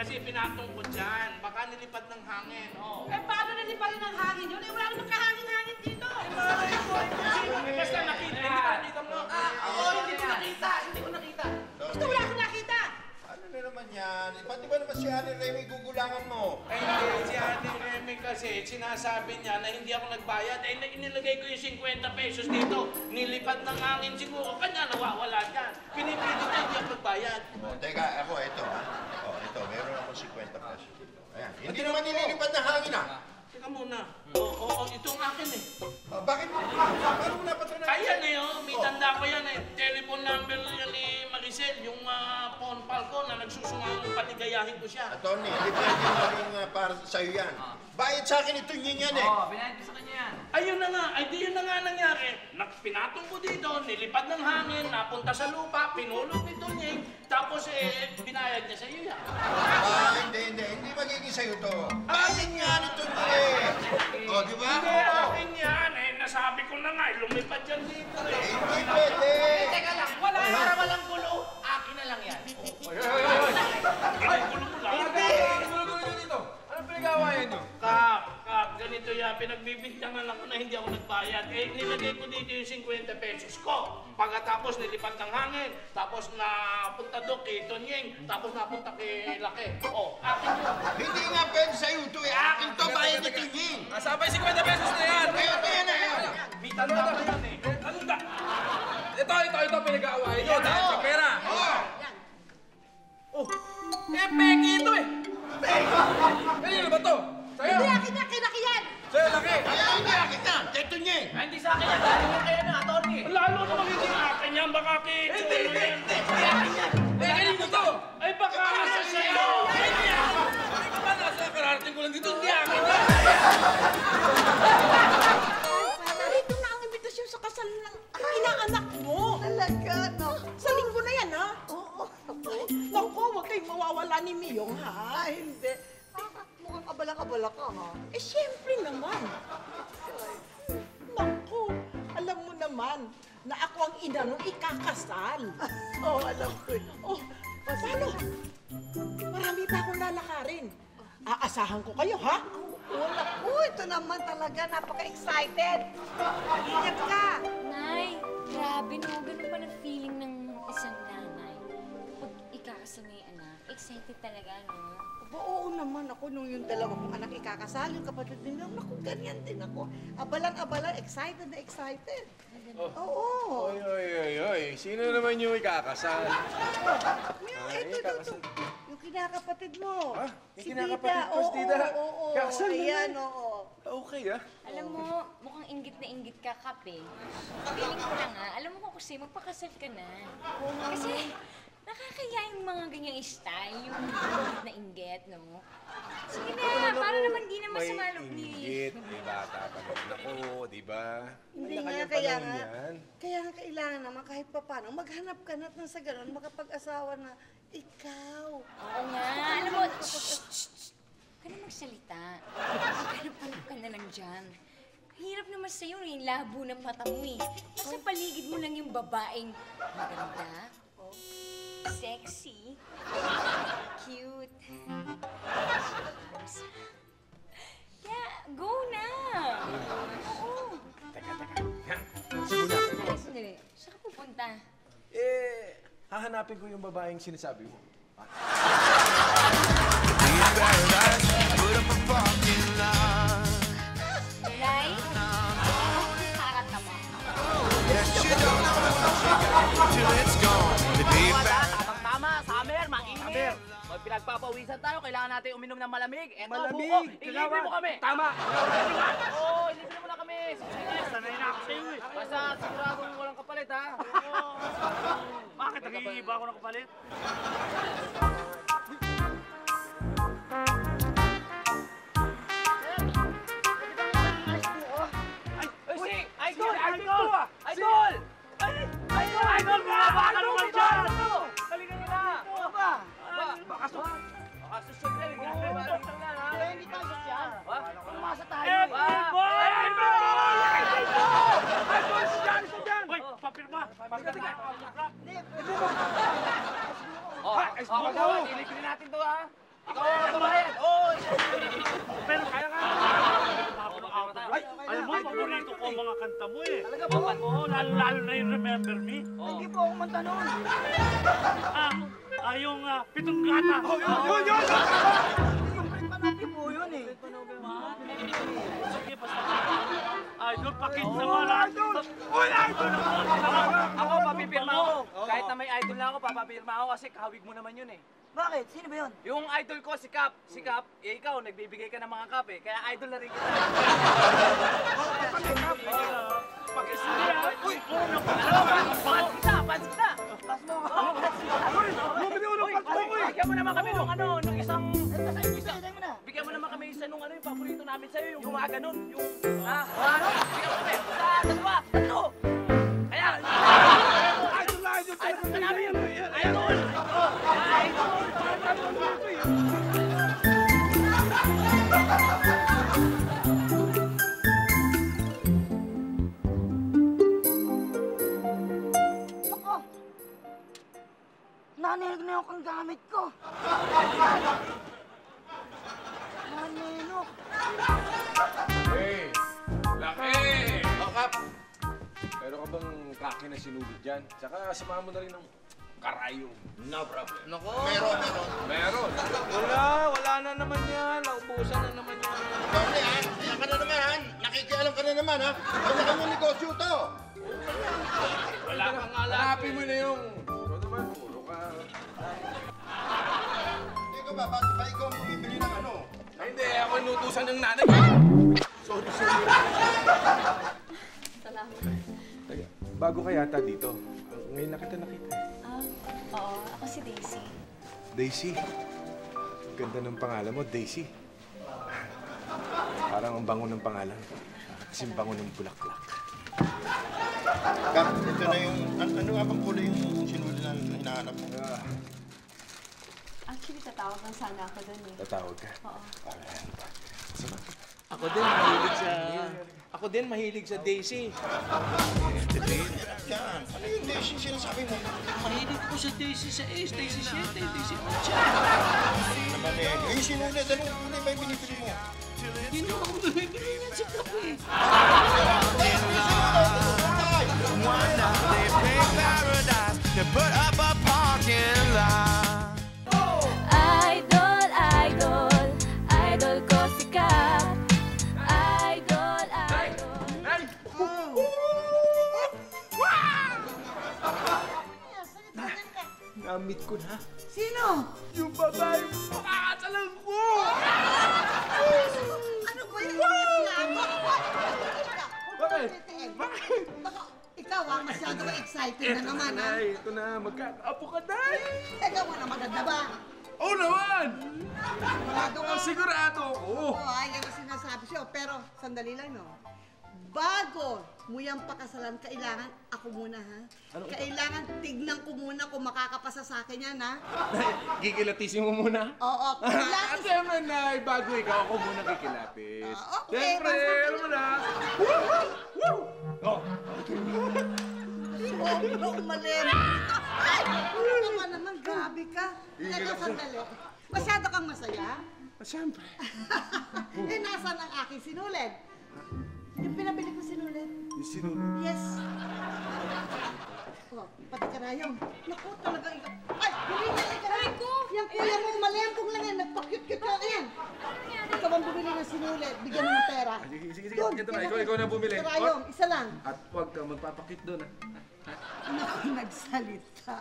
kasi pinatong ko dyan. Baka nilipad ng hangin. Oh. Eh, paano nalipad ng hangin yun? Eh, wala namang kahangin-hangin dito. Basta nakita mo. Hindi ko nakita. Hindi ko nakita. Basta wala akong nakita. Ano na naman yan? Pati ba naman si Ate Remy gugulangan mo? Eh, hindi. Si Ate Remy kasi, sinasabi niya na hindi ako nagbayad. Eh, inilagay ko yung 50 pesos dito. Nilipad ng hangin siguro. Kanya nawawala dyan. Pinipilit niya hindi ako nagbayad. Teka, ako, ito ha. Ito, meron ako 50 pesos. Ayan. Hindi naman nililipad ng hangin ha. Teka muna. Oo, ito ang akin eh. Bakit? Paano mo napatunan? Ayan eh, may tanda ko yan eh. Telephone number yan ni Maricel, yung phone pal ko na nagsusungang patigayahin ko siya. Tony, hindi pwede maging para sa'yo yan. Bayad sa akin ito yan eh. Oo, binayad ko sa kanya yan. Ayun na nga, ay di yun na nga nangyari. Pinatong ko dito, nilipad ng hangin, napunta sa lupa, pinulot ni Tunying, tapos binayad niya sa iyo yan. Hindi magiging sa'yo to. Bayad nga nito eh. O, di ba? Hindi, akin yan eh. Nasabi ko na nga, lumipad yan dito eh. Hindi pwede. Teka lang, para walang gulo. Akin na lang yan. Ay, gulo mo lang. Hindi! Gulo-gulo nyo dito. Anong pinag-aawayan nyo? Kap, ganito yan. Pinagbibintangan ako na hindi ako nagbayad. Eh, nilagay ko dito yung 50 pesos ko. Pagkatapos nilipad ng hangin, tapos napunta doon kay Tonyeng, tapos napunta kay Laki. Oh, akin yun. Hindi nga pwede sa'yo to eh. Akin to, bayad ni Tunying. Asama yung 50 pesos na yan! Ayun na yan eh. May tanda ko yan eh. Tanda! Ito, pinag-aawayan nyo dahil sa pera. Oh, Eh, peki ito eh! Kanino ba to? Sa'yo? hindi akin na, kinaki yan. Sa'yo, laki! Kaya hindi akin yan. Kay Tunying. Ay, hindi sa akin yan. Dahil mo kayo na, attorney. Lalo na magiging akin yan, baka kay Chulo yan. Eh, kanino to? Ay, baka asa sa'yo. Hindi ako! Hindi ka ba nasa kararating ko lang dito? Hindi akin na! Narito na ang imbitasyon sa kasal ng inaanak mo. Talaga, no? Sa linggo na yan, ha? Oo. Naku, huwag kayong mawawala ni Miyong, ha? Ay, hindi. Mukhang kabala-kabala ka, ha? Eh, siyempre naman. Naku, alam mo naman na ako ang ina nung ikakasal. Oo, alam ko yun. Oh, paano? Marami pa akong lalakarin. Aasahan ko kayo, ha? Wala. Ito naman talaga. Napaka-excited. Ingat ka. Nay, grabe no. Ganun pa ng feeling ng isang nanay. Pag ikakasal na yung anak, excited talaga, no? Oo naman ako nung yung dalawa kong anak ikakasal, yung kapatid nila, naku, ganyan din ako. Abalang-abala, excited na excited. Oo. Oy. Sino naman yung ikakasal? Ito. Yung kinakapatid mo. Ah, yung Si kinakapatid Tita. ko, si Tita. Oo. Kakasal na Ayan, na. oo. Okay ah. Alam mo, mukhang inggit na inggit ka, Kape. Feeling ko na nga, alam mo kung kasi magpakasal ka na. Kasi nakakaya yung mga ganyang style, yung inggit na inggit, no? Sige na, para naman di na masama loob ni... Inggit, may bata pa naman ako, di ba? Hindi May nga, kanyang kaya panahon nga. yan. Kaya nga kailangan naman kahit papano, maghanap ka na ng sa ganun, makapag-asawa na ikaw. Oo nga, alam mo, shh. Huwag ka na magsalita. Hanap-hanap ka na lang dyan. Hirap naman sa'yo eh, labo ng mata mo eh. Nasa paligid mo lang yung babaeng maganda, sexy, cute. Kaya, go na! Oo. Teka. Simula. Sandali, saan ka pupunta? Hahanapin ko yung babaeng sinasabi mo. Lai? Karata mo. Tama, summer, mainit. Pag pinagpapawisan tayo, kailangan natin uminom ng malamig. Eto, Malamig? buko, ilibre mo kami. Tama. Oo, ilibre mo na kami. Sige, sanay na ako sa'yo eh. Basta sigurado walang kapalit, ha? Oo. Bakit nag-iiba ako ng kapalit? Idol! Bumaba ka naman dyan! Halika nyo na! Baka susunod na rin. Kaya hindi tayo sasyan. Umasa tayo. Idol! Sasyan! Hoy! Papirma! Ilibre natin to, ha? Ikaw ang tumayan! Oo! Pero kaya nga. Alam mo, paborito ko ang mga kanta mo eh. Talaga po? Oo, lalo na yung Remember Me. Hindi po ako manta noon. Yung Pitong Gata. Yun! Panati po yun eh. Sige, basta. Idol, pakit naman. Ako, papipirma ako. Kahit na may idol na ako, papapirma ako kasi kahawig mo naman yun eh. Bakit? Sino ba yun? Yung idol ko, si Cap. Si Cap, ikaw, nagbibigay ka ng mga Cap eh. Kaya idol na rin kita. Uy! Pans kita! Pas mo! Bigyan mo naman kami nung nung isang... Bigyan mo naman kami isa nung yung paborito namin sa'yo, yung gumaganon. Yung... Bigyan mo kami! Sa dalawa! Ano? Kaya... Idol na namin! Idol! Nanilig na yung gamit ko. Naninok. Hey! Laki! Oh, Kap! Meron ka bang kaki na sinulid dyan? Tsaka samahan mo na rin ng karayo. No problem. Nako! Meron. Meron! Wala na naman yan. Naubusan na naman yan. Doble ha? Ayan ka na naman. Nakikialam ka na naman ha. Kanya-kanyang negosyo to. Wala kang alam. Hanapin mo na yung... Ikaw naman, puro ka... Ikaw ba ikaw ang bumibili ng ano? Ay, hindi, ako inutusan ng nanay. Sorry. Salamat. Bago ka yata dito. Ngayon na kita nakita. Oo, ako si Daisy. Daisy. Ganda ng pangalan mo, Daisy. Parang ang bango ng pangalan. Kasing bango ng bulaklak. Kap, ito na yung... Ano nga bang kulay yung sinuli na hinahanap mo? Actually, tatawag lang sana ako doon eh. Tatawag ka. Oo. Ako din mahilig sa Daisy. Yan. Ano yung Daisy sinasabi mo? Mahilig ko sa Daisy sa Ace, Daisy 7, Daisy 8. Naman eh. Yung sinuli, anong kulay ba yung binibili mo? Hindi naman ako bumibili yan sa kape. Idol ko si Cap. Idol. Na-meet ko na. Sino? Yung babae pakakasalan ko! Ano ba yun? Bakit? Baka ikaw masyado ka excited na naman ha? Nay, ito na. Magkakaapo ka, Nay! Ikaw na maganda ba? Oo naman! Sigurado ka? Sigurado ako! Oo, ay yung sinasabi siya. Pero sandali lang no. Bago mo yung pakasalan, kailangan ako muna ha? Kailangan tignan ko muna kung makakapasa sa akin yan ha? Kikilatisin mo muna? Oo, kailangan. Siyempre, Nay, bago ikaw ako muna kikilatis. Okay, Siyempre, basta- ano mo na? Oh, Sobrang malim. Ay, ano naman, grabe ka. Teka, sandali. Masyado kang masaya? siyempre. Eh, nasaan ang aking sinulid? Yung pinabili ko sinulid. Yung sinunod. Yes. Oh, pati karayong. Naku, talaga ikaw. Ay, hindi na ikarayong ko. Yung kuya mong malempong lang yan. Nagpa-cute-cute lang yan. Ikaw ang bumili ng sinulid. Bigyan mo ng pera. Sige. Doon, Ito na, ikaw na bumili. Karayong, isa lang. At huwag ka magpapakit doon, ha? Naku, nagsalita.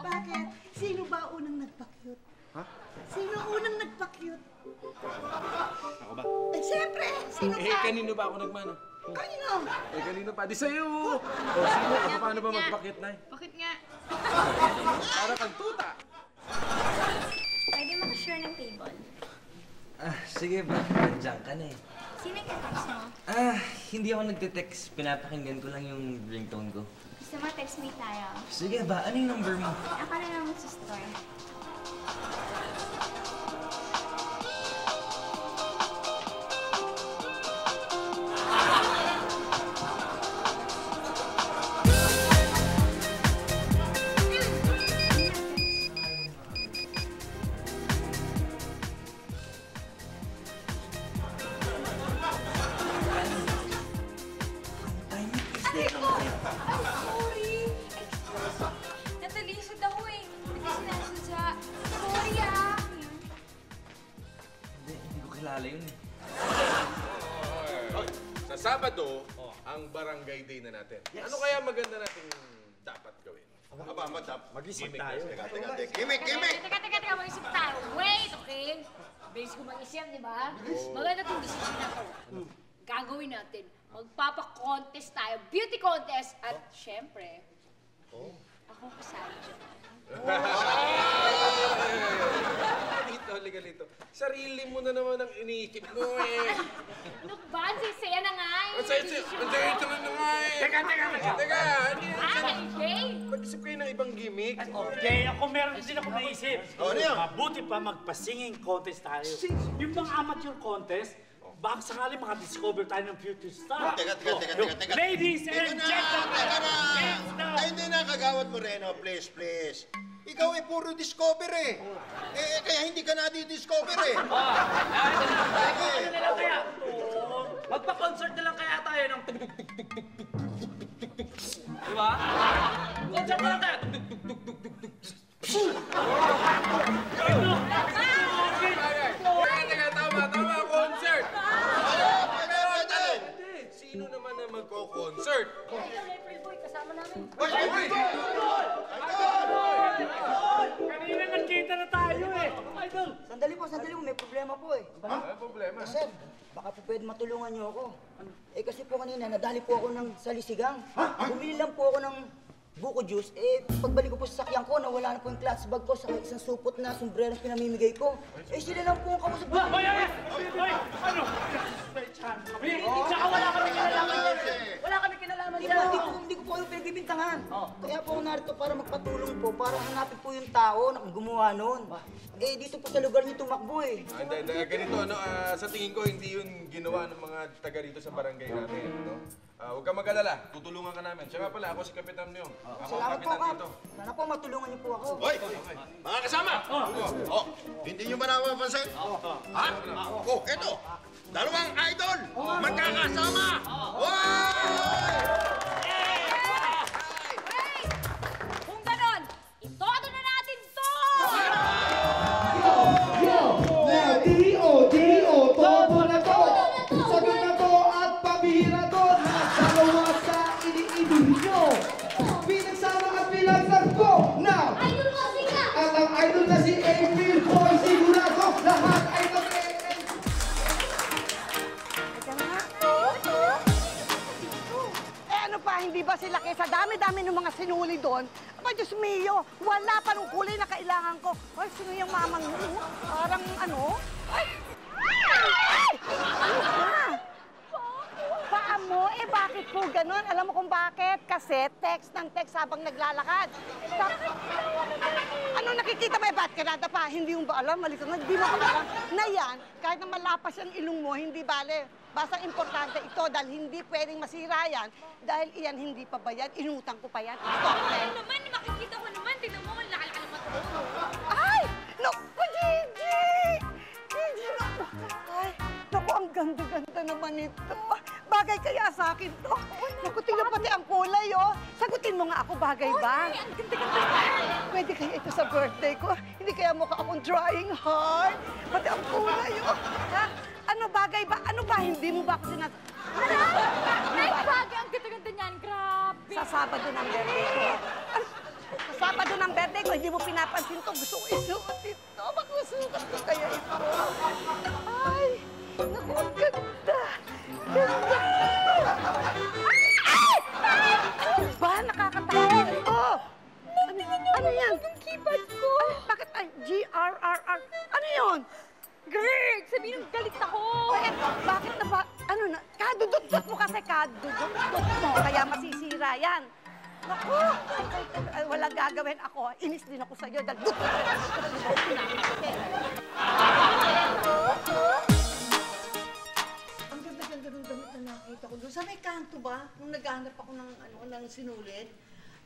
Bakit? Sino ba unang nagpa-cute? Ha? Sino unang nagpa-cute? Ako ba? Eh, siyempre! Sino ka? Kanino ba ako nagmano? Kanino? Kanino pa? Di sa'yo! O, sino? Ako paano ba magpakit, Nay? Bakit nga? Para kang tuta. Pwede makashare ng table. Sige ba? Nandiyan ka na eh. Sino yung text mo? Hindi ako nagte-text. Pinapakinggan ko lang yung ringtone ko. Gusto mo text me tayo? Sige ba? Ano yung number mo? Ako na lang sa store. kilala yun eh. Sa Sabado, ang barangay day na natin. Ano kaya maganda natin dapat gawin? Aba, Mag-isip tayo. Teka. Gimik! Teka, mag-isip tayo. Wait, okay? Base ko mag-isip, di ba? Maganda itong decision na to. Gagawin natin. Magpapa-contest tayo. Beauty contest. At syempre, ako kasali dyan. Halika dito. Sarili mo na naman ang iniisip mo eh. Look ba? Sisaya na nga eh. Ito na nga eh. Teka. Okay? Mag-isip kayo ng ibang gimmick. Okay, ako meron din ako naisip. Ano yan? Mabuti pa magpa-singing contest tayo. Yung mga amateur contest, baka sakali makadiscover tayo ng future star. Teka. Ladies and gentlemen, Teka na! it's now. Ay, hindi na, kagawad mo, Reno. Please. Ikaw eh, puro discover eh. Kaya hindi ka na-discover eh. Ano na lang kaya? Magpa-concert na lang kaya tayo ng Di ba? Concert na lang kaya. Teka, tama, concert! Pwede. Sino naman na magko-concert? April Boy, kasama namin. Kanina nagkita na tayo eh. Idol. Sandali po, may problema po eh. Ano problema? Sir, baka po pwede matulungan niyo ako. Eh kasi po kanina, nadali po ako ng salisigang. Bumili lang po ako ng buko juice. Eh, pagbalik ko po sa sakyan ko, nawala na po yung clutch bag ko sa isang supot na sombrero pinamimigay ko. Eh, sila lang po ang kausap ko. Hoy! Ano? Tsaka wala kami kinalaman dyan. Wala kami kinalaman dyan. Hindi ko po kayo pinagbibintangan. Kaya po ako narito para magpatulong po, para hanapin po yung tao na gumawa noon. Eh, dito po sa lugar niyo tumakbo eh. Ganito, sa tingin ko, hindi yun ginawa ng mga taga rito sa barangay natin, no? Huwag ka mag-alala, tutulungan ka namin. Siya nga pala, ako si Kapitan Myong. Ako ang Salamat po, kapitan Kap. dito. Sana po matulungan niyo po ako. Hoy! Mga kasama! Hindi nyo ba napapansin? Ha? Eto! Dalawang idol! Magkakasama! Hoy! Kung ganon, itodo na natin to! D.O. Todo na to! Sagot na to at pabihira to! Nakasalawa sa iniibig nyo! Pinagsama at pinagdag ko na! Idol mo sila! At ang idol na si April Boy, sigurado lahat ay Ano pa, hindi ba sila kaysa dami-dami ng mga sinuli doon? Aba, Diyos mio, wala pa nung kulay na kailangan ko. Ay, sino yung mamang mo? Parang ano? Ay! Ano ba? Paa mo? Eh, bakit po ganun? Alam mo kung bakit? Kasi text ng text habang naglalakad. Ano nakikita mo? Eh, ba't ka nadapa? Hindi yung ba alam? Malito na, hindi mo alam. Na yan, kahit na malapas yung ilong mo, hindi bale. Basta importante ito dahil hindi pwedeng masira yan. Dahil iyan hindi pa ba yan? Inutang ko pa yan. Stop Ano naman, makikita ko naman. Tignan mo, ang laki-laki naman ito. Ay! Naku, Gigi! Gigi, naku. Ay, naku, ang ganda-ganda naman ito. Bagay kaya sa akin to. Naku, tingnan pati ang kulay, oh. Sagutin mo nga ako, bagay ba? Ang ganda-ganda. Pwede kaya ito sa birthday ko? Hindi kaya mukha akong trying hard? Pati ang kulay, oh. Ha? Ano bagay ba? Ano ba? Hindi mo ba ako sinat... Ay, bagay. Ang ganda-ganda niyan. Grabe. Sa Sabado ng birthday ko. Sa Sabado ng birthday ko, hindi mo pinapansin to. Gusto ko isuot ito. Magsusukat ko kaya ito. Ay, naku, ang ganda. Ganda. Ay! Ano ba? Nakakatakot. Oh! Ano yan? Ang keyboard ko. Ay, bakit? Ay, G-R-R-R. Ano yun? Girl, sabihin ng galit ako. Eh, bakit na ba? Ano na? Kadudot-dot mo kasi kadudot-dot mo. Kaya masisira yan. Naku! Ay, walang gagawin ako. Inis din ako sa'yo. Dahil ang ganda-ganda ng damit na nakita ko doon. Sa may kanto ba? Nung naghahanap ako ng sinulit.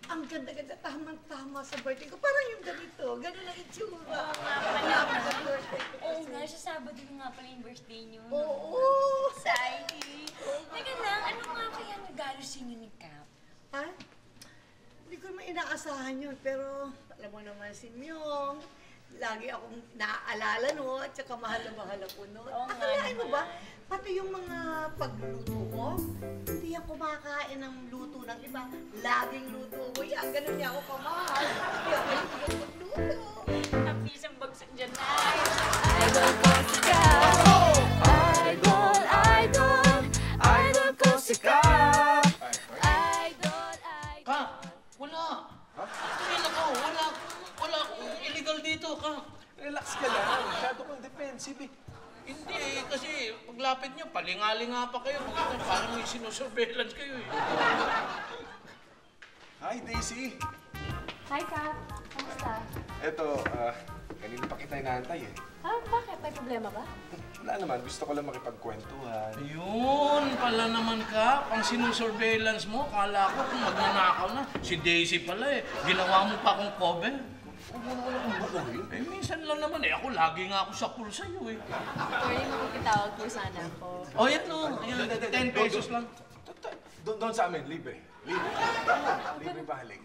Ang ganda-ganda, tamang-tama sa birthday ko. Parang yung ganito. Ganun ang itsura. Malapit sa birthday ko. Oo nga, sa Sabado nga pala yung birthday niyo. Oo! Exciting. Teka lang, ano nga kaya nagalo sa inyo ni Cap? Ha? Hindi ko naman inaasahan yun, pero alam mo naman si Myong, lagi akong naaalala no, at saka mahal na mahal ako no. Oo nga Akalain mo naman. ba, pati yung mga pagluto ko, hindi yan kumakain ng luto ng iba. Laging luto ko yan, ganun niya ako kamahal. Kaya ayun yung pagluto. Tapis ang bagsak dyan, Nay. Idol ko si Cap. Idol, idol. Idol ko si Cap. Idol, idol. Ka, wala. Tingin ako, wala akong illegal dito, Ka. Relax ka lang. Masyado kang defensive eh. Hindi kasi paglapit nyo, palingalinga pa kayo. Parang may sinusurveillance kayo eh. Hi, Daisy. Hi, Cap. Kamusta? Eto, kanina pa kita inaantay eh. Bakit? May problema ba? Wala naman, gusto ko lang makipagkwentuhan. Yun pala naman, Ka. Pang sinusurveillance mo, kala ko kung magnanakaw na. Si Daisy pala eh. Ginawa mo pa akong cover. Wala kang bukuhin. Eh, minsan lang naman eh. Ako lagi nga ako sa pool sa'yo eh. Pwede mo kitawag po sana po. Oh, yan no. Ayan, 10 pesos lang. Doon sa amin, libre. Libre balik.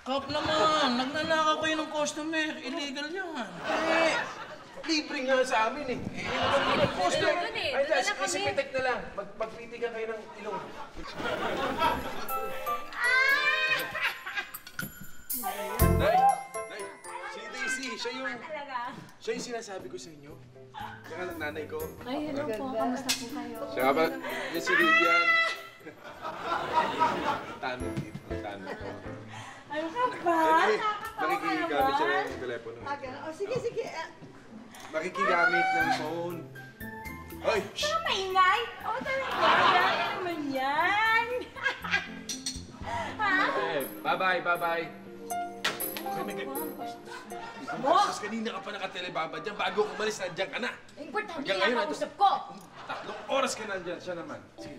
Kap naman, nagnanakaw kayo ng customer. Illegal yan. Eh, libre nga sa amin eh. Doon eh. Ay, Doon na Dash, kami. isipitek na lang. Magpitigan kayo ng ilong. Nay, si Daisy, siya yung sinasabi ko sa inyo. Siya nga ng nanay ko. Ay, hello po. Kamusta po kayo? Siya nga ba, yan si Vivian. Tanong dito, tanong ko. Ano ka ba? Makikigamit siya ng telepono. O sige, sige. Makikigamit ng phone. Hoy! Shh! Maingay? Oo, talaga. Yan naman yan. Eh, bye-bye, bye-bye. Boss, kanina ka pa nakatelebaba dyan. Bago umalis, nandiyan ka na. Importante Hanggang nga ngayon, kausap ko. 3 oras ka nandiyan. Siya naman. Sige.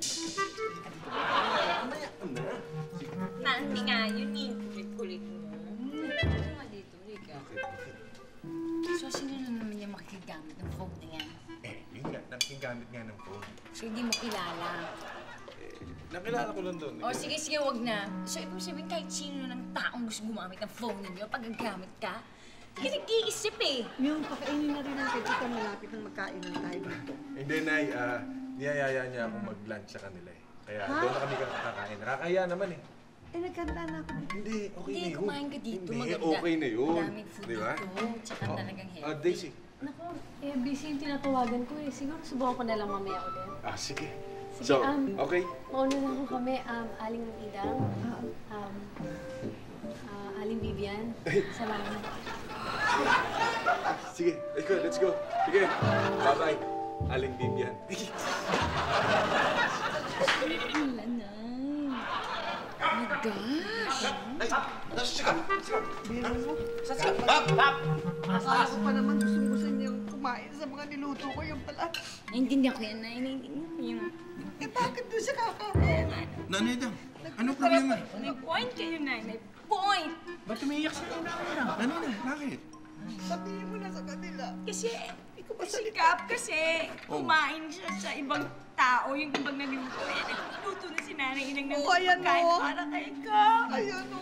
Nanti nga yun eh. Kulit-kulit mo. Ano nga dito? Rika. So, sino na naman yung makikigamit ng phone na yan? Eh, yun nga. Nakikigamit nga ng phone. So, hindi mo kilala. Nakilala ko lang doon. O, sige, wag na. So, ibig sabihin kahit sino ng taong gusto gumamit ng phone ninyo, pag gagamit ka, hindi ka nag-iisip eh. Yung pakainin na rin ang kaibigan, malapit ng magkain ng tayo dito. Hindi, Nay. Niyayaya niya akong mag-lunch sa kanila eh. Kaya doon na kami kakain. Nakakaya naman eh. Eh, nagkanda na ako dito. Hindi, okay Hindi, na yun. kumain ka dito. Hindi, Maganda. okay na yun. Madaming food Di ba? dito. Tsaka talagang healthy. Daisy. Naku, busy yung tinatawagan ko eh. Siguro subukan ko na lang mamaya ulit. Sige. Sige, So, okay. mauna na ho kami, Aling Idang, Aling Vivian. Salamat. Sige, let's go. Sige, bye-bye. Aling Vivian. Wala na. Oh my gosh. Ay, nasa ka? Biro mo. Bab! Akala ko pa naman gusto niyang kumain sa mga niluto ko. Yung pala. Naiintindihan ko yan, Nay. Naiintindihan ko yun. Eh, bakit doon siya kakain? Nanay Dang, ano problema? May point kayo, Nay. May point. Ba't umiiyak sa inyo? Nanay Dang, bakit? Sabihin mo na sa kanila. Kasi, si Cap kasi kumain siya sa ibang tao, yung ibang naluto. Eh, nagluto na si Nanay Inang ng ayan pagkain o. para kay Cap. Ayan o.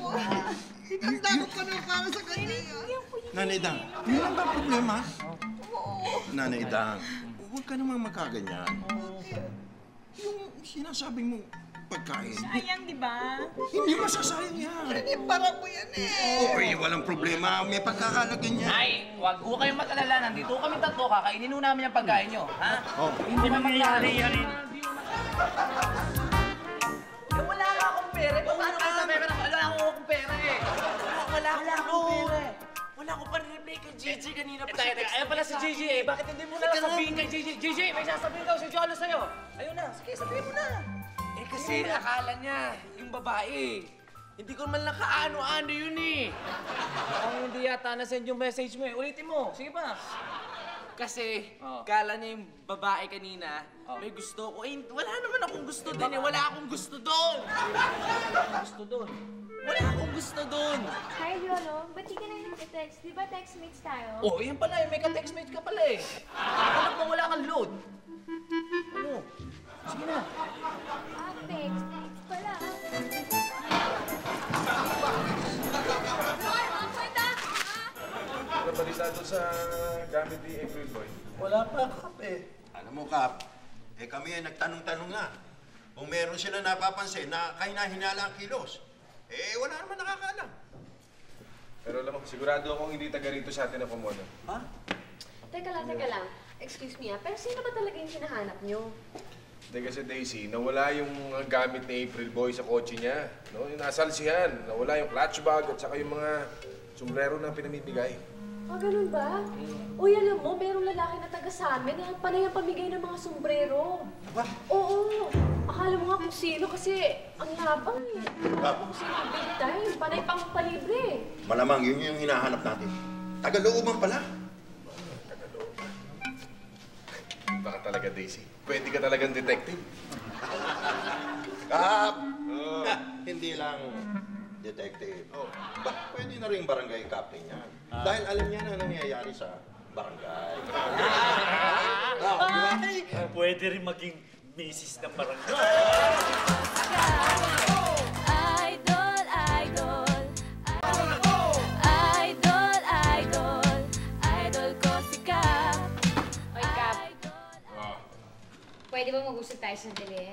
Itanda ko pa naman para sa kanila. Nanay Dang, yun lang ba ang problema? Nanay Dang, huwag ka naman magkaganyan. Yung sinasabi mo pagkain, Sayang, di ba? hindi masasayang yan. Hindi, para mo yan eh. Okay, walang problema. May pagkakalagyan yan. Ay, wag ko kayong mag-alala. Nandito kami tatlo. Kakainin ho namin ang pagkain nyo. Ha? Oh. Hindi mangyayari yan. Wala nga akong pera. Paano ka sa pera? Wala akong pera eh. Wala akong pera. Wala akong pa-reply kay Gigi kanina pa. Teka, ayun pala si Gigi eh. Bakit hindi mo na lang sabihin kay Gigi? Gigi, may sasabihin daw si Jolo sa'yo. Ayun na, sige, sabihin mo na. Eh kasi akala niya, yung babae, hindi ko man lang kaano-ano yun eh. Ang hindi yata na-send yung message mo eh. Ulitin mo, sige pa. Kasi, kala niya yung babae kanina, may gusto ko. Eh, wala naman akong gusto din eh. Wala akong gusto doon. Wala akong gusto doon. Hi, Yolo. Ba't di ka na nag-text? Di ba textmates tayo? Oh, yan pala eh. May ka-textmate ka pala eh. Ano kung wala kang load? Ano? Sige na. Text pala. Nabalita doon sa ni April Boy? Wala pa, Kap eh. Alam mo, Kap, kami ay nagtanong-tanong na. Kung meron sila napapansin na kahina-hinala ang kilos, wala naman nakakaalam. Pero alam mo, sigurado akong hindi taga rito sa atin na pumono. Ha? Teka lang. Excuse me pero sino ba talaga yung hinahanap nyo? Hindi kasi Daisy, nawala yung gamit ni April Boy sa kotse niya. No? Yung nasalsihan, nawala yung clutch bag at saka yung mga sombrero na pinamimigay. Ganun ba? Uy, alam mo, merong lalaki na taga sa amin na panay ang pamigay ng mga sombrero. Ba? Oo. Akala mo nga kung sino kasi ang yabang eh. Kung sino ang big time, panay pang palibre. Malamang yun yung hinahanap natin. Tagalooban pala. Baka talaga, Daisy. Pwede ka talagang detective. Kap! Hindi lang detective. Pwede na rin barangay captain yan. Dahil alam niya na nangyayari sa barangay. Pwede rin maging misis ng barangay. Idol, idol. Idol ko si Kap. Oy, Kap. Pwede ba mag-usap tayo sandali?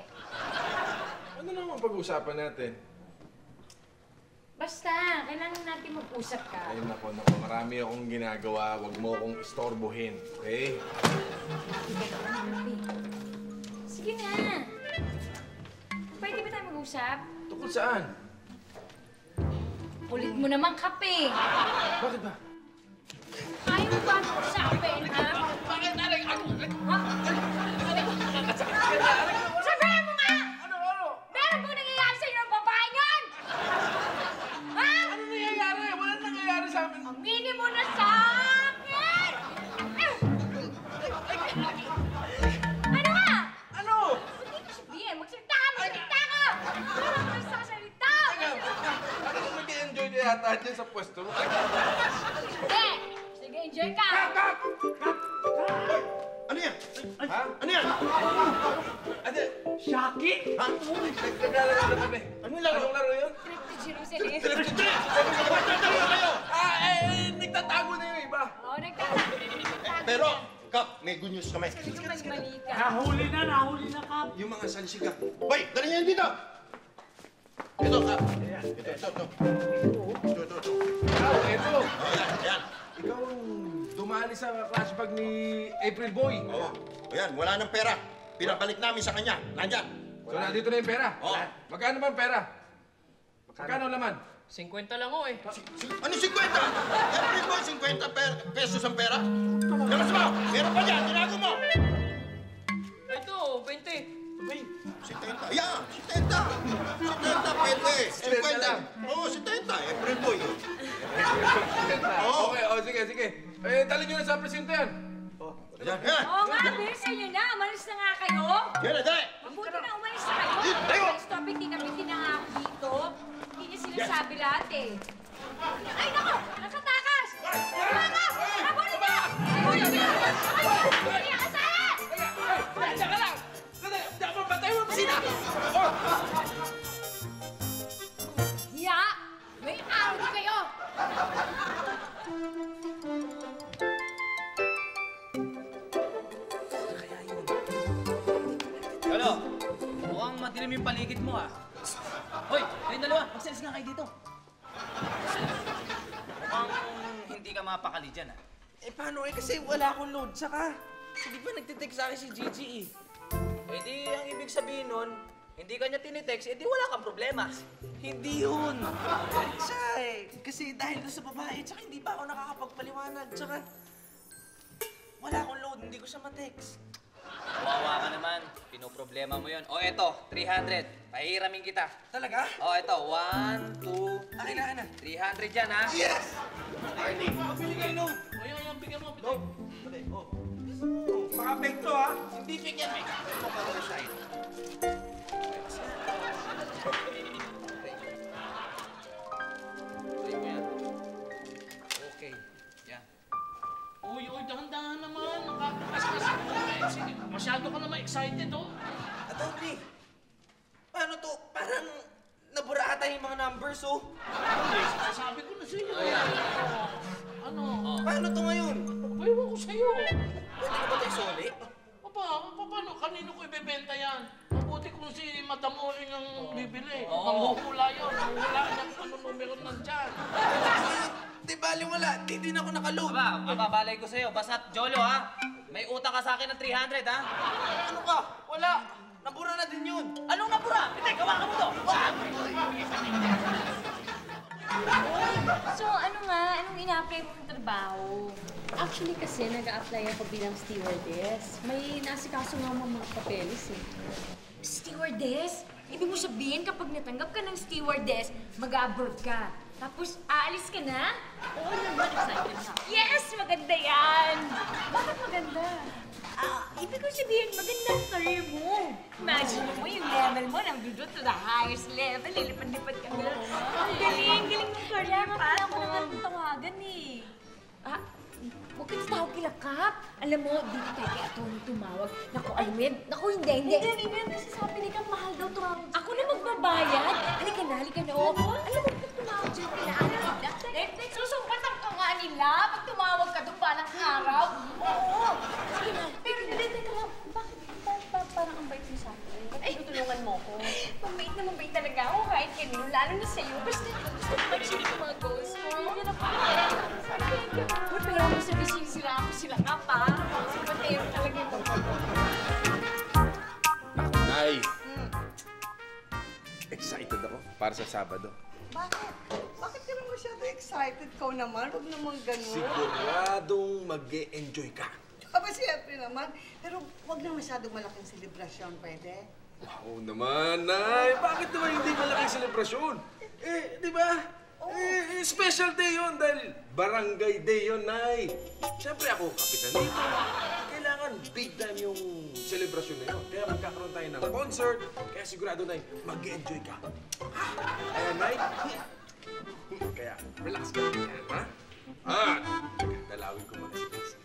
Ano naman pag-uusapan natin? Basta, kailangan natin mag-usap ka. Ay, nako. Marami akong ginagawa. Huwag mo akong istorbohin. Okay? Sige na. Pwede ba tayo mag-usap? Tungkol saan? Kulit mo naman, Kap eh. Bakit ba? Ayaw mo ba mag-usapin, ha? Bakit? Ha? Sabihin mo nga! Ano? Meron bang nangyayari sa'yo ng babae yan? Ha? Ano nangyayari? Wala nangyayari sa amin. Aminin mo na sa akin! Ano nga? Ano? Sabihin, magsalita ka! Ano ka sasalita? Ano kung mag-enjoy na yata dyan sa pwesto mo? Hindi! Sige, enjoy ka! Ano yan? Ha? Ano yan? Ano? Shaki? Ha? Naglalaro na kami. Anong laro? Anong laro yun? Trip to Jerusalem. Nagtatago na yung iba. Oo, nagtatago. Pero, Kap, may good news kami. Kasi mali ka. Nahuli na, Kap. Yung mga salisigang. Hoy, dali niya dito! Ito, Kap. Ito. Ito. Yan. Ikaw ang dumali sa flashback ni April Boy. Oo. Ayan, wala nang pera. Pinabalik namin sa kanya. Nandyan. So, nandito na yung pera? Oo. Magkano ba ang pera? Magkano laman? 50 lang ho eh. Ano 50? Every boy, 50 pesos ang pera? Labas mo! Meron pa dyan! Tinago mo! Ito, 20. Ay, 70. Yeah, 70. 70, pwede. 50. Oo, 70. Every boy. Oo. Okay, sige. Talin nyo na sa presinto yan. Yan. Oo nga, bilisan nyo na. Umalis na nga kayo. Yan, dali. Mabuti na umalis na kayo. Tayo. Stop it, tinapitin na nga ako dito. Hindi niya sinasabi lahat eh. Ay, naku! Nakatakas! Nakatakas! Nabulin niya! Nabulin niya! Nabulin niya kasi! Diyan ka lang! Patay mo ang sina! Hiya! May araw din kayo! Ano? Mukhang madilim yung paligid mo ah. Hoy, kayong dalawa, magsalis nga kayo dito. Mukhang hindi ka mapakali dyan ah. Paano kasi wala akong load, saka hindi ba nagtitext sa akin si Gigi eh? Eh di, ang ibig sabihin nun, hindi ka niya tinitext, eh di wala kang problema. Hindi yun. Siya eh. Kasi dahil doon sa babae, tsaka hindi pa ako nakakapagpaliwanag, tsaka wala akong load, hindi ko siya ma-text. Kawawa ka naman, pinoproblema mo yun. O eto, 300. Pahiramin kita. Talaga? O eto, 1, 2, Akin na. 300 dyan ha. Yes! Arnie, mabili kayo load. O yan, bigyan mo. Baka fake to ha. Hindi fake yan, fake. Ito pa other side. Try mo yan. Okay, yan. Uy, dahan-dahan naman. Nakakaskas mo. Sige, masyado ka naman excited, oh. Atty, paano to? Parang nabura ata yung mga numbers, oh. Sabi ko na sa'yo. Ayan. Ano? Paano to ngayon? Ewan ko sa'yo. Pwede ko ba tayo soli? Paano? Kanino ko ibebenta yan? Mabuti kung si Madam Oling ang bibili. Manghuhula yun. Manghuhula ng ano numero nandyan. Di bali wala. Di din ako nakaload. Mababalay ko sa'yo. Basta't, Jolo, ha? May utang ka sa akin ng 300, ha? Ano ka? Wala. Nabura na din yun. Anong nabura? Hindi, gawa ka mo to! So, ano nga? Anong ina-apply mong trabaho? Actually kasi, nag-a-apply ako bilang stewardess. May nasikaso nga mga papeles eh. Stewardess? Ibig mo sabihin, kapag natanggap ka ng stewardess, mag-abroad ka. Tapos, aalis ka na? Oo naman, excited na. Yes! Maganda yan! Bakit maganda? Ibig ko sabihin, maganda ang career mo. Imagine mo yung level mo, nandun to the highest level, lilipad-lipad ka na. Ang galing ng career mo. Kaya ko naman tawagan eh. Huwag ka tawag kila Kap. Alam mo, dito tayo kay Atty. tumawag. Naku, Alwin. Naku, hindi. Hindi, kasi sabi ni Kap, mahal daw tumawag. Ako na magbabayad. Halika na. Oo. Alam mo, pag tumawag dyan kila susumpat ang kanga nila. Pag tumawag ka doon palang araw. Oo. Sige na. Pero teka lang, bakit parang ang bait mo sa akin? Ay, tutulungan mo ko. Mabait na mabait talaga ako kahit kanino. Lalo na sa'yo. Basta mag-achieve yung mga goals mo. Yan ako. Uy, pero ako sabihin sila nga pa. Matero talaga yung mga. Nay! Excited ako para sa Sabado. Bakit? Bakit ka naman masyado excited? Ikaw naman, huwag naman ganun. Siguradong mag-e-enjoy ka. Aba, siyempre naman. Pero huwag na masyadong malaking selebrasyon, pwede? Wow naman, Nay! Bakit naman hindi malaking selebrasyon? Di ba? Special day yun dahil barangay day yun, Nay. Siyempre ako, kapitan dito. Kailangan big time yung selebrasyon na yun. Kaya magkakaroon tayo ng concert. Kaya sigurado, Nay, mag-enjoy ka. Ha? Kaya, Nay, kaya relax ka lang yan, ha? Dalawin ko muna si Casey.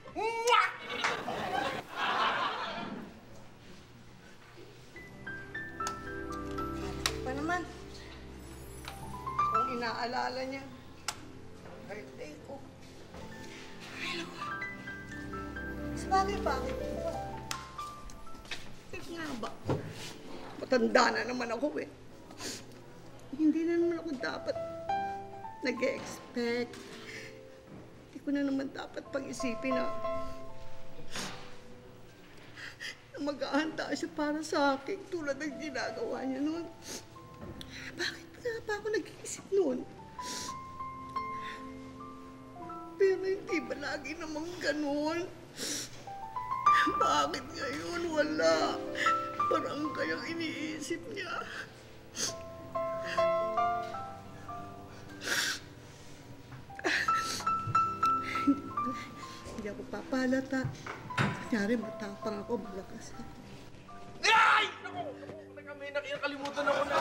Pa naman. Kung inaalala niya, birthday ko. Ay, naku. Sabagay, bakit ba? Bakit nga ba? Matanda na naman ako eh. Hindi na naman ako dapat nag-expect. Hindi ko na naman dapat pag-isipin na mag-ahanda siya para sa akin tulad ng ginagawa niya noon. Bakit nga ba ako nag-iisip noon? Pero hindi ba lagi namang ganun? Bakit ngayon wala? Parang kayang iniisip niya. Hindi ako papalata. Kunyari, matapang ako, malakas ako. Ay! Naku! May nakalimutan ako na.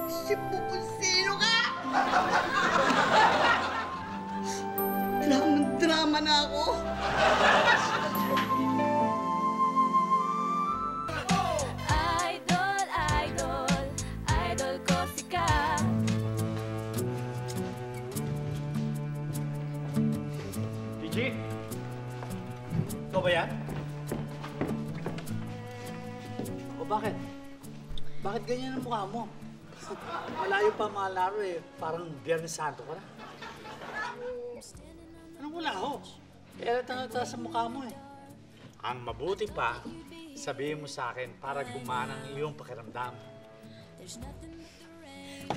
Isip mo kung sino ka! Drama na ako. Idol ko si Kap. Gigi? Ikaw ba yan? O bakit? Bakit ganyan ang mukha mo? Malayo pa mga laro eh. Parang Biyernes Santo ka na. Anong wala ho? Kaya tanga sa mukha mo eh. Ang mabuti pa, sabihin mo sa akin para gumana ang iyong pakiramdam.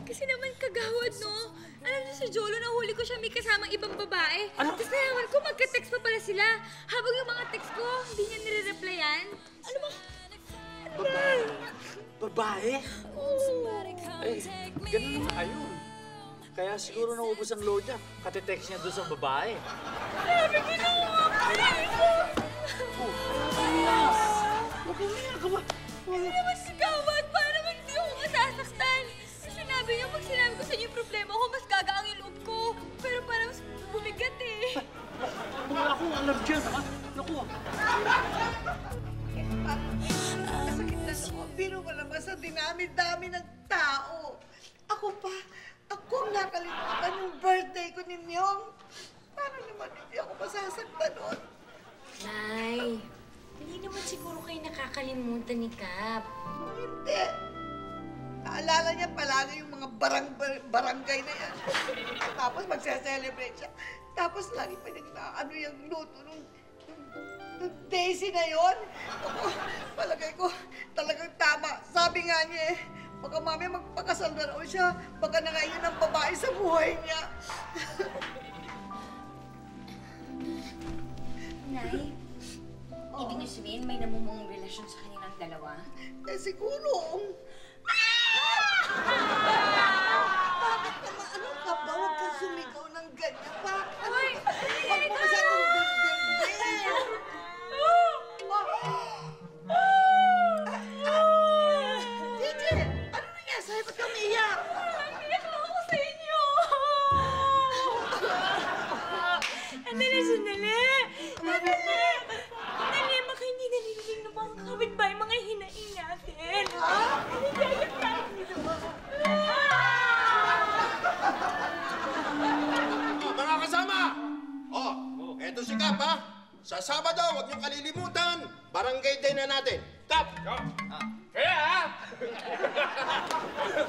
Kasi naman kagawad, no? Alam niyo si Jolo, nahuli ko siya may kasamang ibang babae. Ano? Tapos nalaman ko, magka-text pa pala sila. Habang yung mga text ko, hindi niya nire-replyan. Ano ba? Babae? Babae? Oo. Eh, ganun naman ayun. Kaya siguro naubos ang load niya. Kati-text niya doon sa babae. Sabi ko na nga, Huwag kang umiyak ka ba? Kasi naman kagawad, para naman hindi ako masasaktan. Sinabi niya, pag sinabi ko sa inyo yung problema ko, mas gagaang yung loob ko. Pero parang mas bumigat eh. Wala akong alam dyan, ha? Naku. Masakit na ako. Biro mo naman sa dinami-dami ng tao. Ako pa, ako ang nakalimutan yung birthday ko ninyong. Paano naman hindi ako masasaktan nun? Nay, hindi naman siguro kayo nakakalimutan ni Cap. Hindi. Naalala niya palagi yung mga barangay na yan. Tapos magse-celebrate siya. Tapos lagi pa nag-ano yung luto nung Daisy na yon. Ako, palagay ko talagang tama. Sabi nga niya baka mami magpakasal na raw siya. Baka na ngayon ang babae sa buhay niya. Nay, ibig niyo sabihin may namumungong relasyon sa kanilang dalawa? Siguro. Bakit naman? Anong ka ba? Huwag kang sumigaw ng ganyan. Bakit? Huwag mo masyadong dindindin. Gigi! Ano nangyari sa'yo? Ba't ka umiiyak? Naiyak lang ako sa inyo! Sandali! Sandali, baka hindi narinig ng mga kapitbahay mga hinaing natin. Naiyak lang dito. Mga kasama! Eto si Kap, ha? Sa Sabado, huwag niyong kalilimutan, barangay day na natin. Kap! Kaya ha?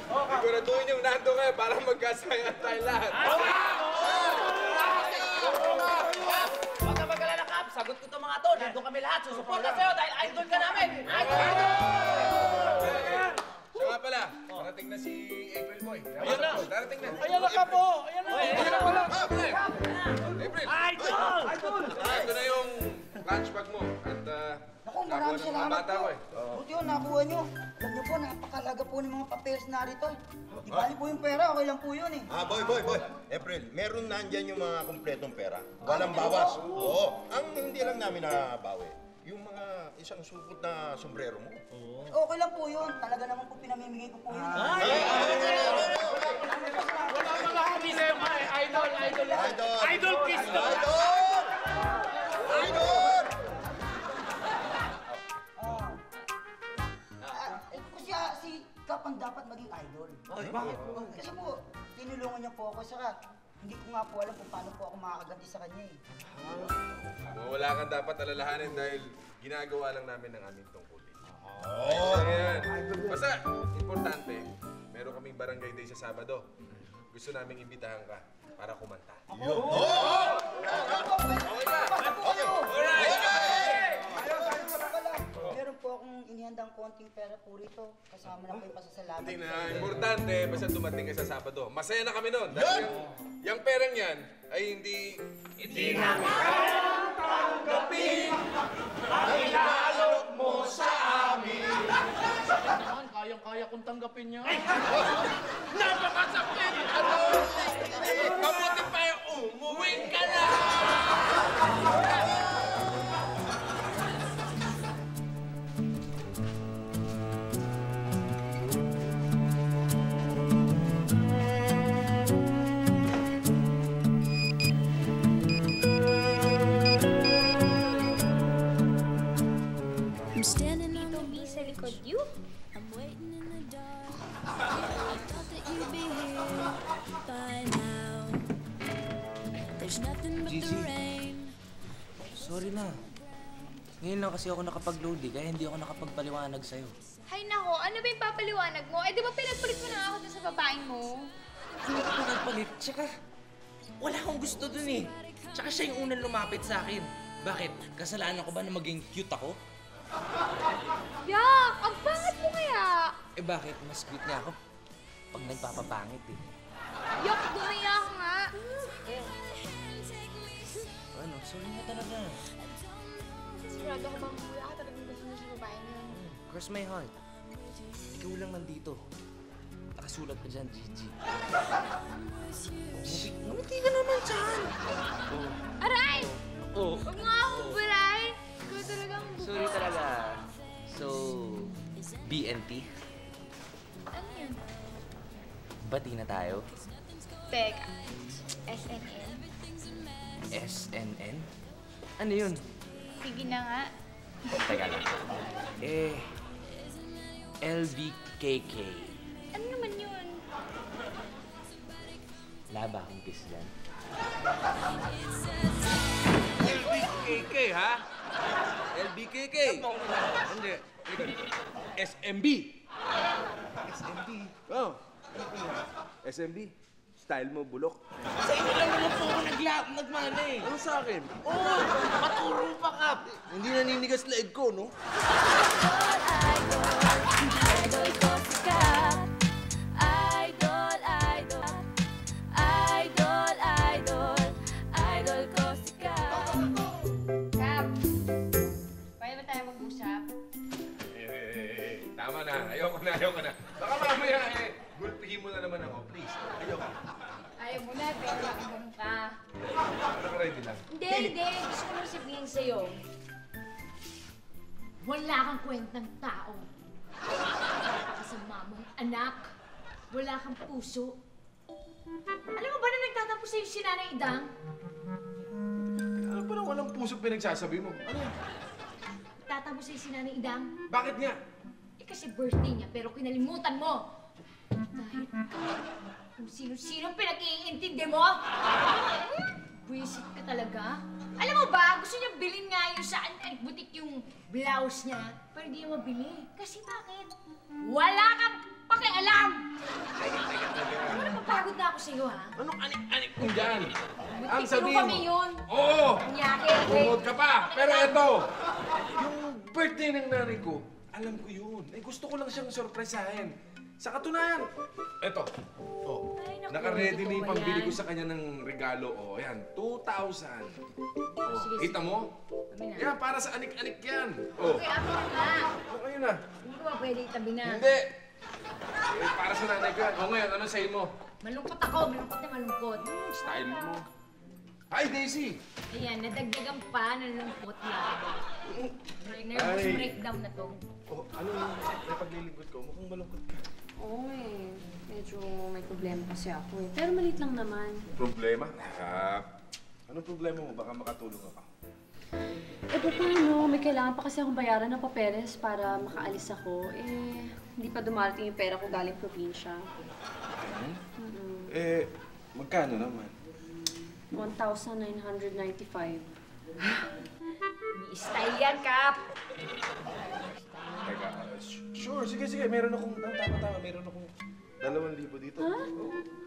Siguraduhin yung nando kayo para magkasayang tayo lahat. Huwag ka mag-alala, Cap. Sagot ko itong mga to. Nandun kami lahat. Susuporta sa'yo dahil idol ka namin. Siya nga pala, darating na si April Boy. Ayan na. Darating na. Ayan na ka po! Ayan na! Ayan na pala. April! Idol! Ito na yung lunch bag mo. At Naku, maraming nakuha ng mga salamat bata po. ko Buti yun, nakuha nyo. Alam nyo po, napakalaga po ng mga papeles narito. Di bali po yung pera, okay lang po yun eh. Boy. April, meron nandyan yung mga kumpletong pera. Walang bawas. Oo. Ang hindi lang namin nabawi, yung mga isang supot na sombrero mo. Okay lang po yun. Talaga naman po pinamimigay ko po yun. Wala mga huli sa'yo, idol! Idol kiss to! Idol! Kasi si Kap ang dapat maging idol. Bakit? Kasi po, tinulungan niya po ako. Saka, hindi ko nga po alam kung paano po ako makakaganti sa kanya eh. Wala kang dapat alalahanin dahil ginagawa lang namin ang aming tungkulin. Ayan. Basta, importante, meron kaming barangay day sa Sabado. Gusto naming imbitahan ka para kumanta. Meron po akong inihandang konting pera po rito. Kasama na po yung pasasalamat. Hindi na, importante, basta dumating ka sa Sabado. Masaya na kami nun. Dahil yung perang yan ay hindi namin Tanggapin ang inaalok mo sa amin. Naman, kayang-kaya kong tanggapin niya. Napakasakit! Mabuti pa yung umuwi ka na! Dito, B, sa likod you. I'm waiting in the dark. I thought that you'd be here by now. There's nothing but the Gigi. rain. Sorry na. Ngayon lang kasi ako nakapag-load kaya hindi ako nakapagpaliwanag sa'yo. Hay nako, ano ba yung papaliwanag mo? Eh di ba pinagpalit mo na ako dun sa babaeng mo? Hindi ko nagpalit. Tsaka, wala akong gusto dun eh. Tsaka siya yung unang lumapit sa akin. Bakit? Kasalanan ko ba na maging cute ako? Yak! Ang pangit mo kaya! Eh bakit? Mas cute niya ako pag nagpapapangit eh. Yak, dumaya ka nga! Ano? Sorry na talaga. Sigurado ko bang wala ka talagang gusto mo sa babaeng yun? Cross my heart. Ikaw lang nandito. Nakasulat pa dyan, Gigi. Ngumiti ka naman dyan. Aray! Oh. Huwag mo nga akong bulay! Ikaw talagang Sorry talaga. So, BNT? Ano yun? Bati na tayo? Teka. SNN? SNN? Ano yun? Sige na nga. Teka lang. LVKK. Ano naman yun? Wala ba akong kiss dyan? LBKK, ha? LBKK. Hindi. SMB. SMB? Oh. SMB? Style mo, bulok. Sa inyo lang naman po ako nagmana eh. Ano sa akin? Oo, maturo pa ka. Hindi naninigas leeg ko, no? Idol ko sikat. Idol, idol. Idol, idol. Idol ko sikat. Kap, pwede ba tayo mag-usap? Tama na. Ayoko na. Baka mamaya gulpihin mo na naman ako, please. Ayoko. Ayaw mo na, pero bakit ganun ka? Naka-ready lang. Hindi. Gusto ko lang sabihin sa'yo. Wala kang kwentang tao. Napakasama mong anak. Wala kang puso. Alam mo ba na nagtatampo sa'yo si Nanay Idang? Ano pa na walang puso pinagsasabi mo? Ano yan? Nagtatampo sa'yo si Nanay Idang? Bakit nga? Eh kasi birthday niya, pero kinalimutan mo. Dahil kung sino-sino pinag-iintindi mo. Buisit ka talaga. Alam mo ba, gusto niya bilhin nga yung sa butik yung blouse niya, pero hindi niya mabili. Kasi bakit? Wala kang pakialam! Ano, napapagod na ako sa'yo, ha? Anong anik-anik mo dyan? Ang Butik sabihin kami yun. Oo! Nyake, Bumod ka pa! Pero eto! Yung birthday ng nanay ko, alam ko yun. Eh, gusto ko lang siyang sorpresahin. Sa katunayan, eto. Oh, naku, naka-ready na yung totoo pambili yan. ko sa kanya ng regalo. Oh, ayan, 2,000. Oh, sige. kita mo? Tabi na. Yan, para sa anik-anik yan. Oh, Okay, ako na. oh ayun na. Hindi ko ba pwede itabi na? Hindi. Eh, para sa nanay ko yan. O ngayon, ano sa'yo mo? Malungkot ako, malungkot na malungkot. Style mo. Hi, Daisy! Ayan, nadagdagan pa ng lungkot lang. Nervous Ay. breakdown na to. Oh, ano yung paglilingkod ko? Mukhang malungkot ka. Oo eh. Medyo may problema kasi ako eh. Pero maliit lang naman. Problema? Anong problema mo? Baka makatulong ako. Eh, paano? May kailangan pa kasi akong bayaran ng papeles para makaalis ako. Eh, hindi pa dumarating yung pera ko galing probinsya. Eh, magkano naman? 1,995. May style yan, Kap! Teka, sure, sige. Meron akong, tama, meron akong 2,000 dito. Ha?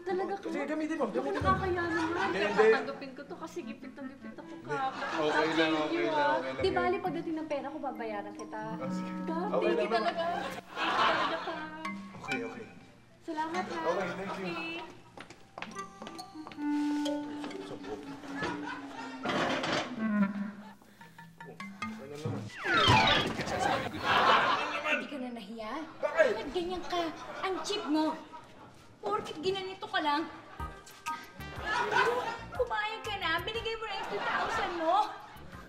Talaga ka? Sige, gamitin mo. Ako nakakaya naman. Hindi, Kaya hindi. tatanggapin ko to kasi gipit na gipit ako, Kap. Okay lang, Thank okay you, lang, ah. okay lang Di yan. bali pagdating ng pera ko, babayaran kita. Sige. Kap, Okay thank lang you naman. talaga. Thank you talaga, Kap. Okay. Salamat, ha. Okay, thank you. Hindi ka na nahiya? Bakit ganyan ka? Ang cheap mo. Porkit ginanito ka lang. Kumayag ka na. Binigay mo na yung 2,000 mo.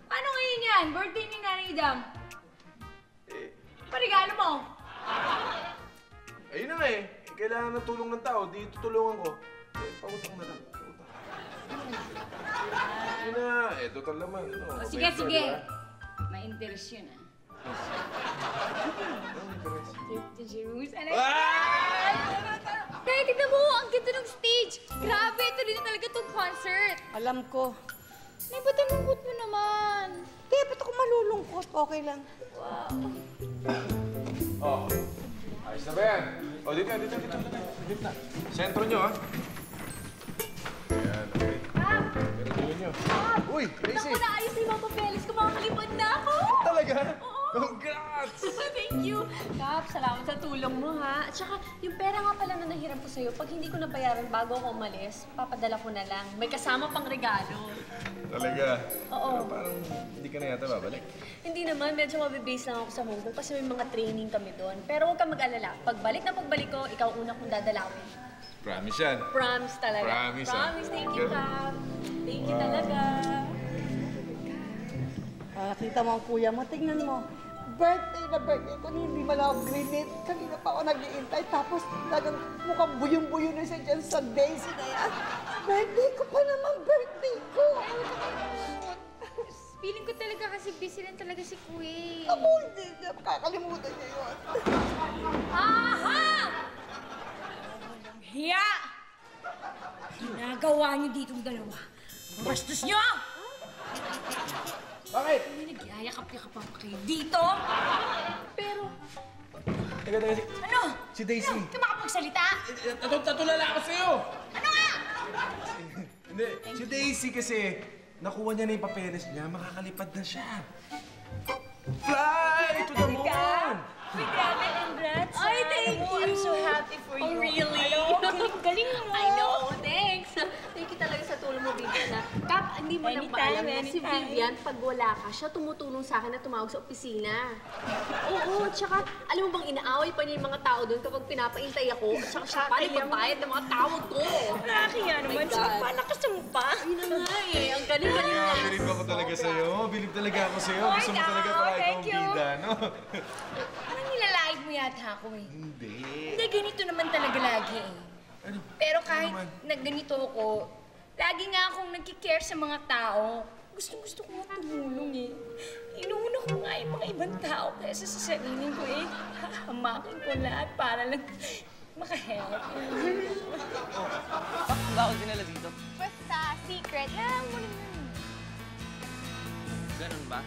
Paano ngayon yan? Birthday ni Nanay Idang. Parigalo mo. Ayun na nga eh. Kailangan ng tulong ng tao. Di tutulungan ko. Eh, pautang na lang. Yun na. Eh, total naman. No? O, sige. May interest yun, ah. Ano? Tay, tignan mo! Ang ganda ng stage! Grabe! Ito din talaga itong concert! Alam ko. Nay, ba't ang lungkot mo naman? Kaya ba't ako malulungkot? Okay lang. Oh. Ayos na ba yan? Oh, dito na. Sentro nyo, ha? Ayan, okay. Pero gawin nyo. Uy, Tracy! Naku, naayos na yung mga papeles ko. Makakalipad na ako! Talaga? Congrats! Thank you! Kap, salamat sa tulong mo, ha? At saka, yung pera nga pala na nahiram ko sa'yo, pag hindi ko nabayaran bago ako umalis, papadala ko na lang. May kasama pang regalo. Talaga? Oo. Pero parang hindi ka na yata babalik. Hindi naman, medyo mabibase lang ako sa Hong Kong kasi may mga training kami doon. Pero huwag kang mag-alala. Pagbalik ko, ikaw una kong dadalawin. Promise yan. Promise talaga. Promise, ah. Promise. Thank you, Kap. Thank you talaga. Nakita mo ang kuya mo, tingnan mo. Birthday na birthday ko, hindi man ako grinit. Kanina pa ako nag-iintay, tapos talagang mukhang buyong-buyo na siya dyan sa Daisy na yan. Birthday ko pa naman, birthday ko! Feeling ko talaga kasi busy rin talaga si Kuya. Ako, hindi niya. Kakalimutan niya yun. Aha! Hiya! Nagawa niyo ditong dalawa. Bastos niyo! Bakit? May nagyayakap-yakap ako kayo dito. Pero, Teka. ano? Si Daisy. Ano? Ka makapagsalita? Tatulala ako sa'yo! Ano nga? Hindi, si Daisy kasi, nakuha niya na yung papeles niya, makakalipad na siya. Fly to the moon! Uy, grabe, congrats. Ay, thank you. I'm so happy for you. Oh, really? Ano? Galing mo. I know, thanks. Thank you talaga sa tulong mo, Vivian. Kap, hindi mo lang ba alam na si Vivian, pag wala ka, siya tumutulong sa akin na tumawag sa opisina. Oo, tsaka, alam mo bang inaaway pa niya yung mga tao doon kapag pinapaintay ako, at tsaka siya pa nagbabayad ng mga tawag ko. Nakakaya naman. Sumpa, nakasumpa. Yun na nga eh, ang galing-galing niya. Bilib ako talaga sa'yo. Bilib talaga ako sa'yo. Oh, Gusto mo talaga para ikaw ang bida, no? Parang nilalait mo yata ako eh. Hindi. Hindi, ganito naman talaga lagi eh. Pero kahit na ganito ako, lagi nga akong nagkikare sa mga tao. Gusto ko nga tumulong eh. Inuuna ko nga yung mga ibang tao kaysa sa sarili ko eh. Hahamakin ko lahat para lang makahelp. Bakit ba ako dinala dito? Basta, secret. Alam mo naman. Ganun ba?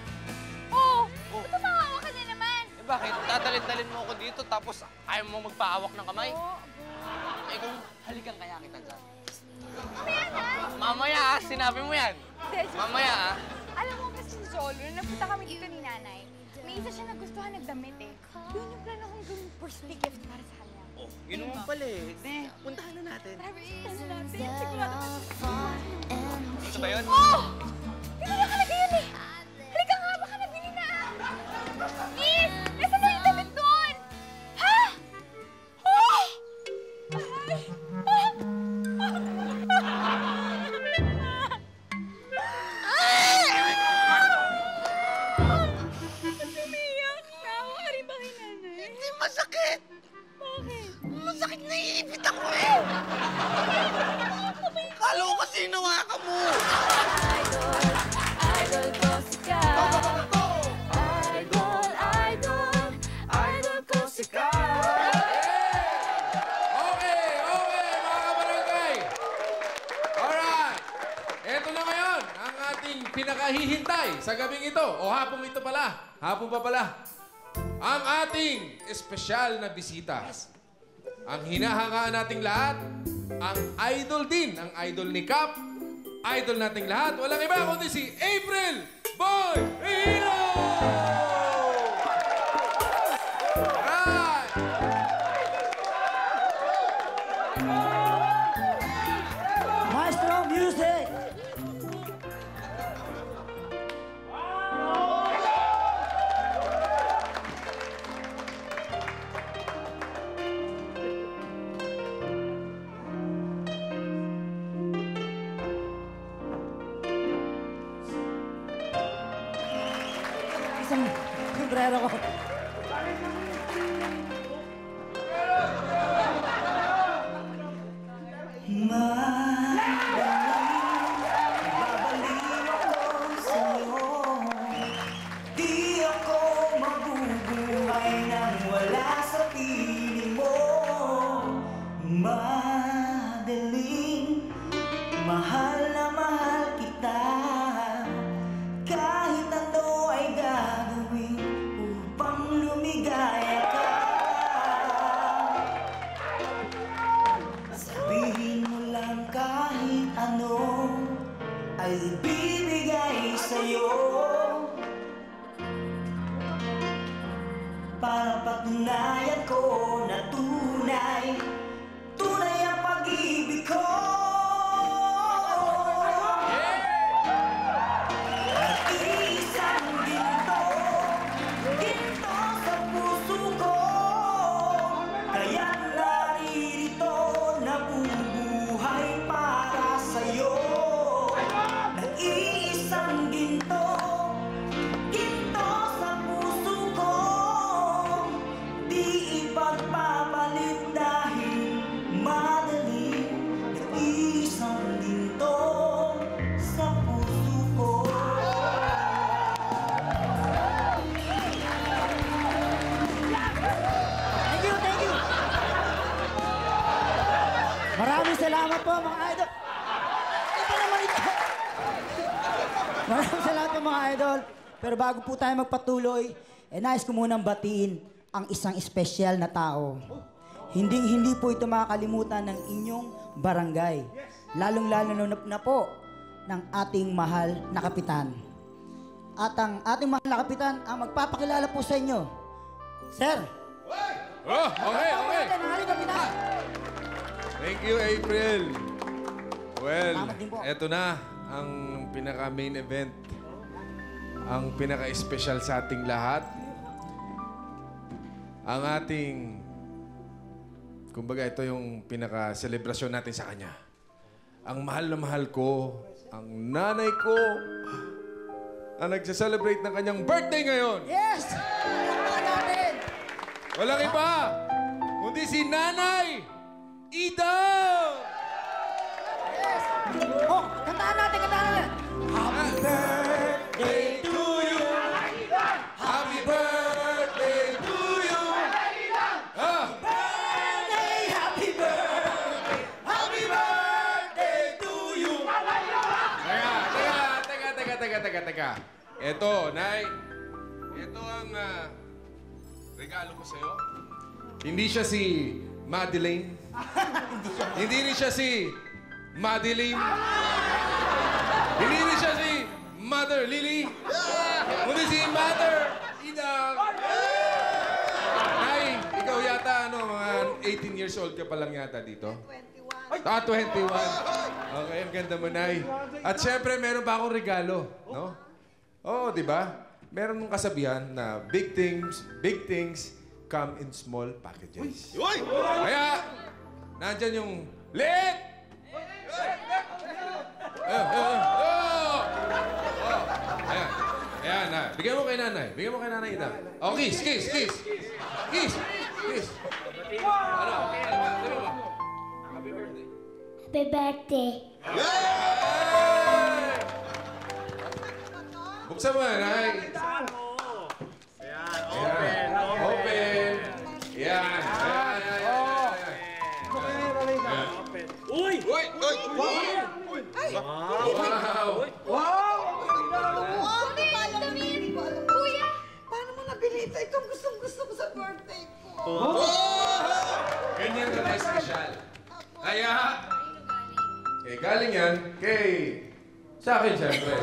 Oo! Ba't tumawa ka na naman? Eh bakit? Dadalin-dalin mo ako dito tapos ayaw mo magpaawak ng kamay? Eh kung halikan kaya kita dyan. Mamaya na! Mamaya sinabi mo yan. Mamaya Alam mo kasi si Zolo, nung napunta kami dito ni Nanay, may isa siya nagustuhan nagdamit eh. Yun yung plano kong gawing birthday gift para sa kanya. Oh, yun naman pala eh. Puntahan na natin. Puntahan na natin. Sigurado ka sa Ito ba yun? Oh! Hindi na nakalagay yun eh! Halika nga, baka nabili na! Miss! Nasa na yung damit doon? Ha? Oh! Aray! Umiyak na ako. Ari ba kay Nanay? Hindi masakit! Bakit? Masakit na iipit ako eh! Kala ko kasi inawa mo! Idol ko si Cap. Idol ko si Cap. Okay, mga kabarangay! Alright! Eto na ngayon ang ating pinakahihintay sa gabing ito. O hapong ito pala. Hapon pa pala. Ang ating espesyal na bisita. Ang hinahangaan nating lahat, ang idol din, ang idol ni Cap, idol nating lahat, walang iba kundi si April Boy Regino! Right! Maestro, music! Isang librero ko. Di ako mabubuhay nang wala sa piling mo. Madaling mahal na mahal kita. Kahit ano ay gagawin upang lumigaya ka. Sabihin mo lang kahit ano ay ibibigay sa'yo. Para patunayan ko na tunay ang pag-ibig ko. At isang ginto sa puso ko. Kaya't naririto nabubuhay para sa'yo. Nag-iisang ginto sa puso ko. Di ipagpapalit dahil madaling nag-iisang ginto sa puso ko. Thank you! Maraming salamat po mga idol. Idol. Pero bago po tayo magpatuloy, nais ko munang batiin ang isang espesyal na tao. Hindi po ito makakalimutan ng inyong barangay. Lalong-lalo na po ng ating mahal na kapitan. At ang ating mahal na kapitan ang magpapakilala po sa inyo. Sir! Oh, okay. Kapitan! Thank you, April. Well, Salamat din po. eto na ang pinaka-main event. Ang pinaka-espesyal sa ating lahat. Ang ating... Kumbaga, ito yung pinaka-selebrasyon natin sa kanya. Ang mahal na mahal ko, ang nanay ko, ang nagsa-celebrate ng kanyang birthday ngayon. Yes! natin! Walang iba, kundi si Nanay Ida! Yes! Oh, kantaan natin! Happy birthday to you! Happy birthday to you! Happy birthday to you! Teka. Eto, Nay. Ito ang regalo ko sa'yo. Hindi siya si Madeline. Hindi rin siya si Madeline. Hindi rin siya si Mother Lily. Kundi si Mother Ida. Nay, ikaw yata, mga 18 years old ka pa lang yata dito? 21. 21. Okay, ang ganda mo, Nay. At syempre, meron pa akong regalo, no? Oo, di ba? Meron mong kasabihan na big things come in small packages. Kaya, nandyan yung liit! Ayan, na. Bigyan mo kay nanay. Bigyan mo kay nanay Ida. Oh, kiss. Ano ba? Happy birthday. Happy birthday. Buksan mo, Nay. Open. Yan. Uy! Wow! Kuya! Paano mo nabili ito? Itong gustong-gusto ko sa birthday ko. Ganyan ka na espesyal. Kaya, galing yan kay... Sa akin, siyempre.